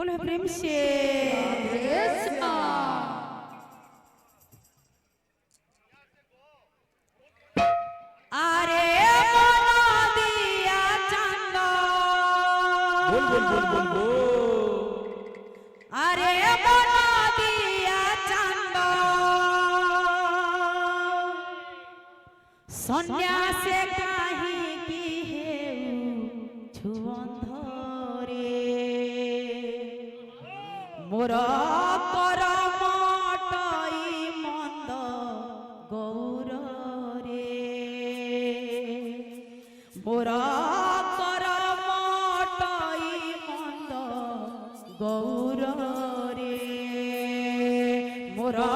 बोले प्रेम से अरे बना दिया चंदा बोल बोल बोल बोल बोल अरे बना दिया चंदा सन्यासे काहे की है छुअंधरे मोरा करमटाई मंद गौर रे मोरा करमटाई मंद गौर रे मोरा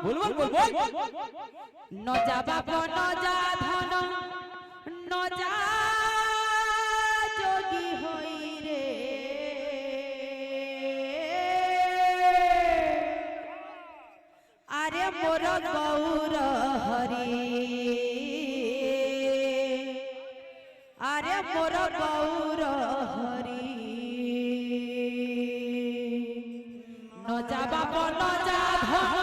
बोल बोल बोल बोल ন যা বাপ ন যা ধন ন যা যোগী হই রে আরে মোর গৌর হরি আরে মোর গৌর হরি ন যা বাপ ন যা ধন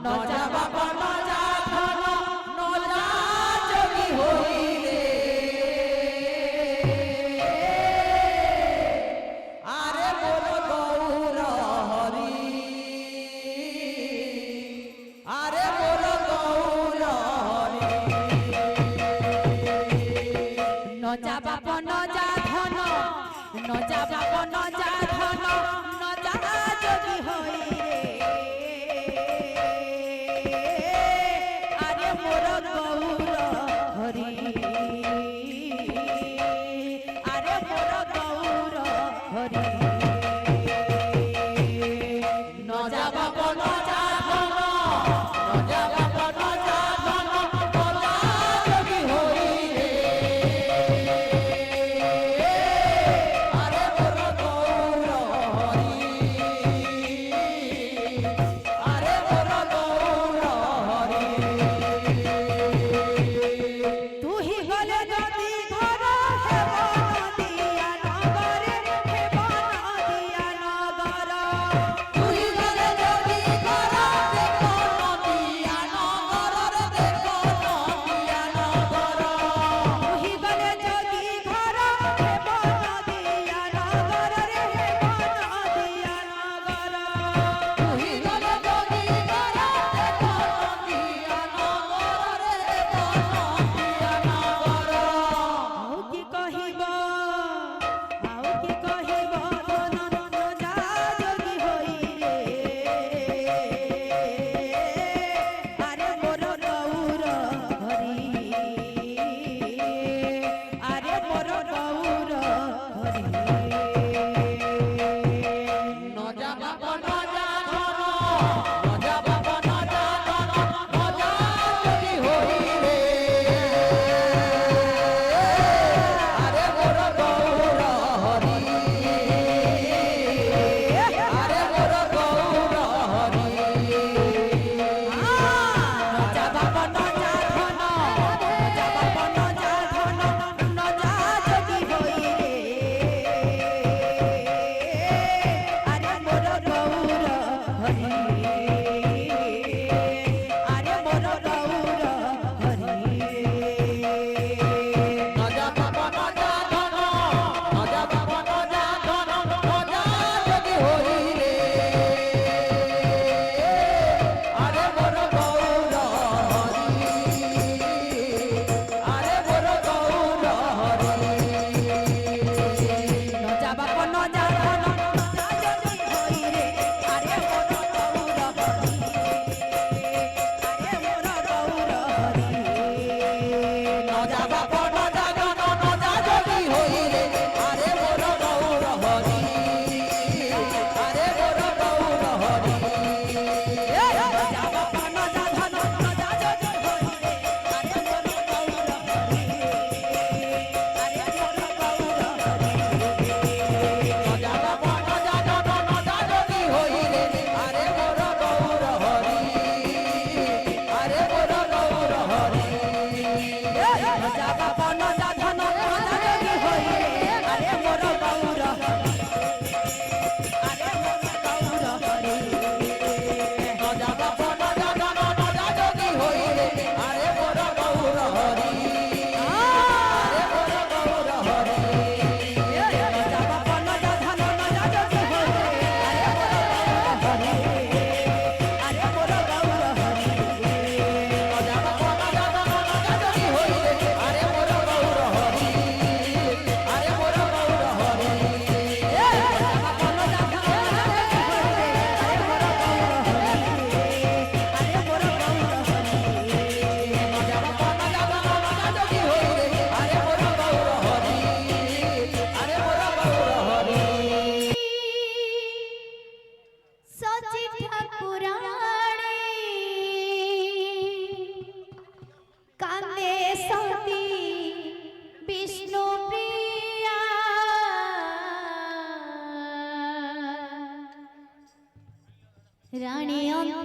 ন যা বাপ ন যা ধন ন যা যোগী হই রে আরে মোর গৌর হরি আরে মোর গৌর হরি ন যা বাপ ন যা ধন ন যা বাপ ন যা ধন ন যা যোগী হই রে আরে মোর গৌর হরি আরে মোর গৌর হরি ন যা বাপ ন যা ধন ন যা বাপ ন যা ধন ন যা যোগী হই রে আরে মোর গৌর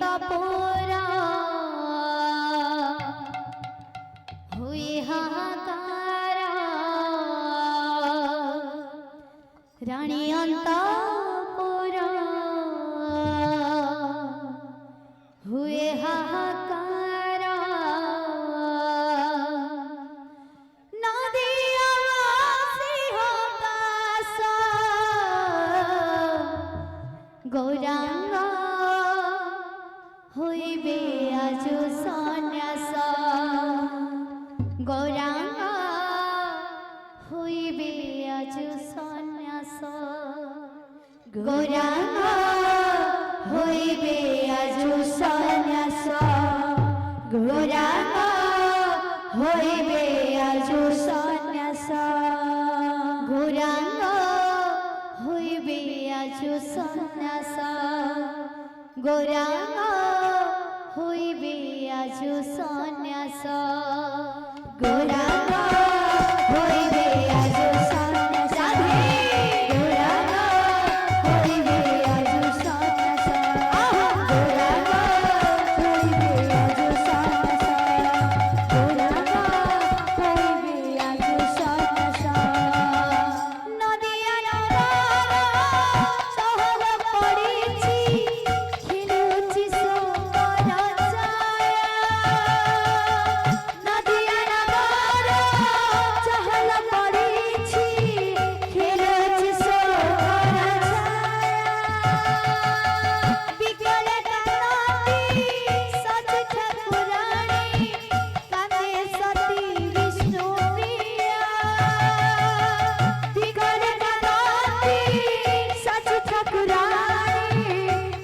অন্তঃপুরা হুয়ে হাহাকার রানী অন্তঃপুরা হুয়ে হাহাকার নদিয়াবাসী হতাশ গৌরাঙ্গ হইবে আজ সন্ন্যাস গৌরাঙ্গ হইবে আজ সন্ন্যাস গৌরাঙ্গ হইবে আজ সন্ন্যাস গৌরাঙ্গ হইবে আজ সন্ন্যাস গৌরাঙ্গ হইবে আজ সন্ন্যাস গৌরাঙ্গ হইবে আজ সন্ন্যাস গৌরাঙ্গ হইবে আজ সন্ন্যাস গৌরাঙ্গ হইবে আজ সন্ন্যাস গৌরাঙ্গ হইবে আজ সন্ন্যাস গৌরাঙ্গ হইবে আজ সন্ন্যাস নদিয়া নগর সহল পড়িছি খেলুছি সোমর ছায়া নদিয়া নগর সহল পড়িছি খেলুছি সোমর ছায়া বিকলে কান্দি সচ ঠাকুরানী কাঁদে সতী বিষ্ণু প্রিয়া বিকলে কান্দি সচ ঠাকুরানী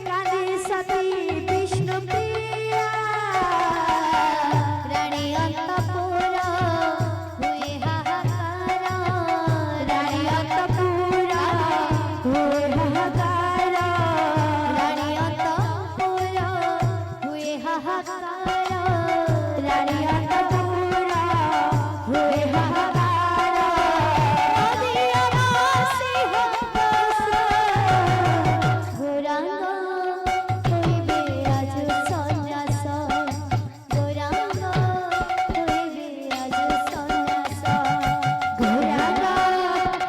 কাঁদে সতী বিষ্ণু প্রিয়া রানী অন্তঃপুরা হুয়ে হাহাকার রানী অন্তঃপুরা হুয়ে হাহাকার রানী অন্তঃপুরা হুয়ে হাহাকার রানী অন্তঃপুরা হুয়ে হাহাকার নদিয়াবাসী হতাশ গৌরাঙ্গ হইবে আজ সন্ন্যাস গৌরাঙ্গ হইবে আজ সন্ন্যাস গৌরাঙ্গ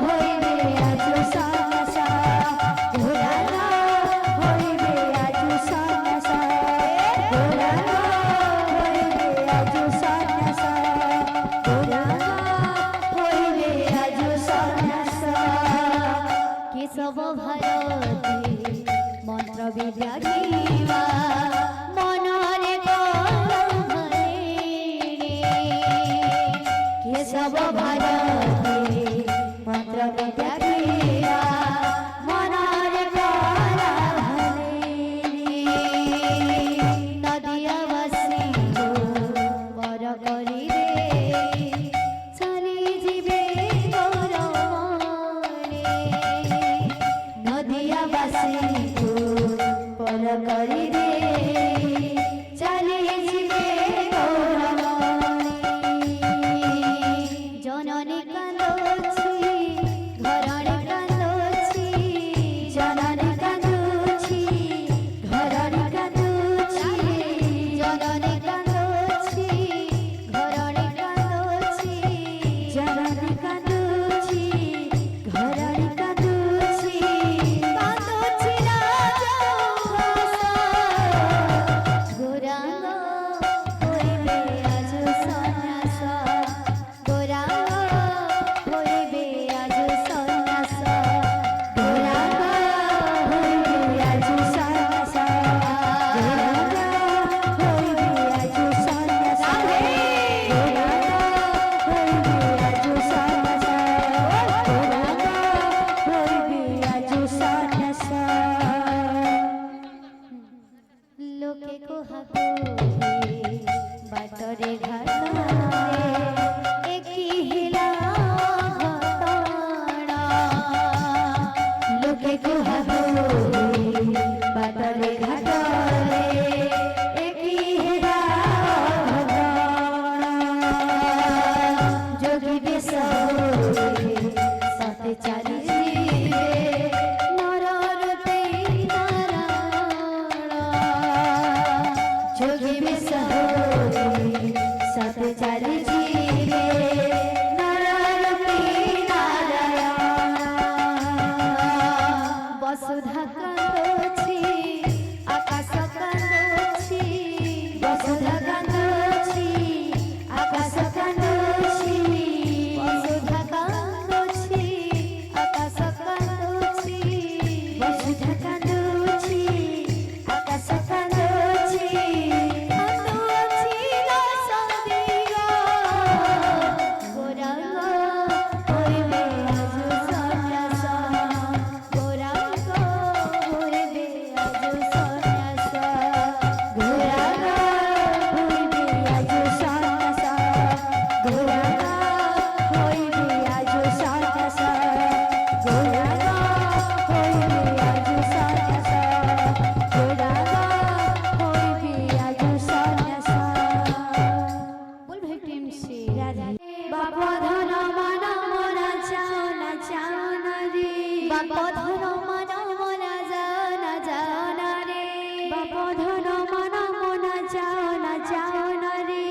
হইবে আজ সন্ন্যাস গৌরাঙ্গ হইবে আজ সন্ন্যাস গৌরাঙ্গ হইবে আজ সন্ন্যাস গৌরাঙ্গ হইবে আজ সন্ন্যাস কেশব ভারতী মন্ত্র বিদ্যা ঘিবা মনরে কলমে কেশব ভারতী মন্ত্র বিদ্যা ঘিবা মনরে কলমে নদিয়াবাসী বর করিবে চালি ଯିବେ ଗୌରମণି ନଦିଆବାସୀଙ୍କୁ ପର କରିବେ ଚାଲି ଯିବେ ଗୌରମଣି ଜନନୀ କାନ୍ଦୁଛି ଘରଣୀ କାନ୍ଦୁଛି ଜନନୀ କାନ୍ଦୁଛି ଘରଣୀ କାନ୍ଦୁଛି ଜନନୀ କାନ୍ଦୁଛି ଘରଣୀ କାନ୍ଦୁଛି ଜନନୀ କାନ୍ଦୁଛି ଘରଣୀ କାନ୍ଦୁଛି କାନ୍ଦୁଛି ରାଜହଂସ ଗୌରାଙ୍ଗ ହଇବେ ଆଜ ସନ୍ନ୍ୟାସ ଗୌରାଙ୍ଗ ହଇବେ ଆଜ ସନ୍ନ୍ୟାସ ଗୌରାଙ୍ଗ ହଇବେ ଆଜ ସନ୍ନ୍ୟାସ ଗୌରାଙ୍ଗ ହଇବେ ଆଜ ସନ୍ନ୍ୟାସ ଗୌରାଙ୍ଗ ହଇବେ ଆଜ ସନ୍ନ୍ୟାସ ଗୌରାଙ୍ଗ ହଇବେ ଆଜ ସନ୍ନ୍ୟାସ লোকে কোহাকু বাটরে ঘাটে একি হিলা ঘটনা লোকে কোহাকু বাটরে ঘাটে একি হিলা ঘটনা যোগী বেশ সতে চালি নররূপে নারায়ণ সাথে চারি জীবে নারায়ণী নারায়ণ বসুধা কান্দছি আকাশ কান্দছি বসুধা কান্দছি আকাশ কান্দছি বসুধা কান্দছি আকাশ কান্দছি বসুধা কান্দছি আকাশ কান্দছি কান্দছিল সদিগ গোরাঙ্গ হইবে আজ সন্ন্যাস গোরাঙ্গ হইবে আজ সন্ন্যাস গোরাঙ্গ হইবে আজ সন্ন্যাস গোরাঙ্গ হইবে আজ সন্ন্যাস গোরাঙ্গ হইবে আজ সন্ন্যাস গোরাঙ্গ হইবে আজ সন্ন্যাস বল ভাই প্রেম সে রাধে বাপ ধন মান মনা চাও না রে বাপ ধন মান মনা যাও না রে বাপ ধন মান মনা চাও না রে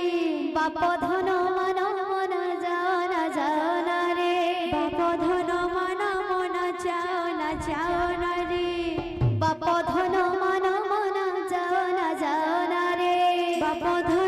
বাপ ধন মান মনা যাও না রে বাপ ধন মান মনা চাও না রে বাপ ধন মান মনা যাও না রে বাপ ধন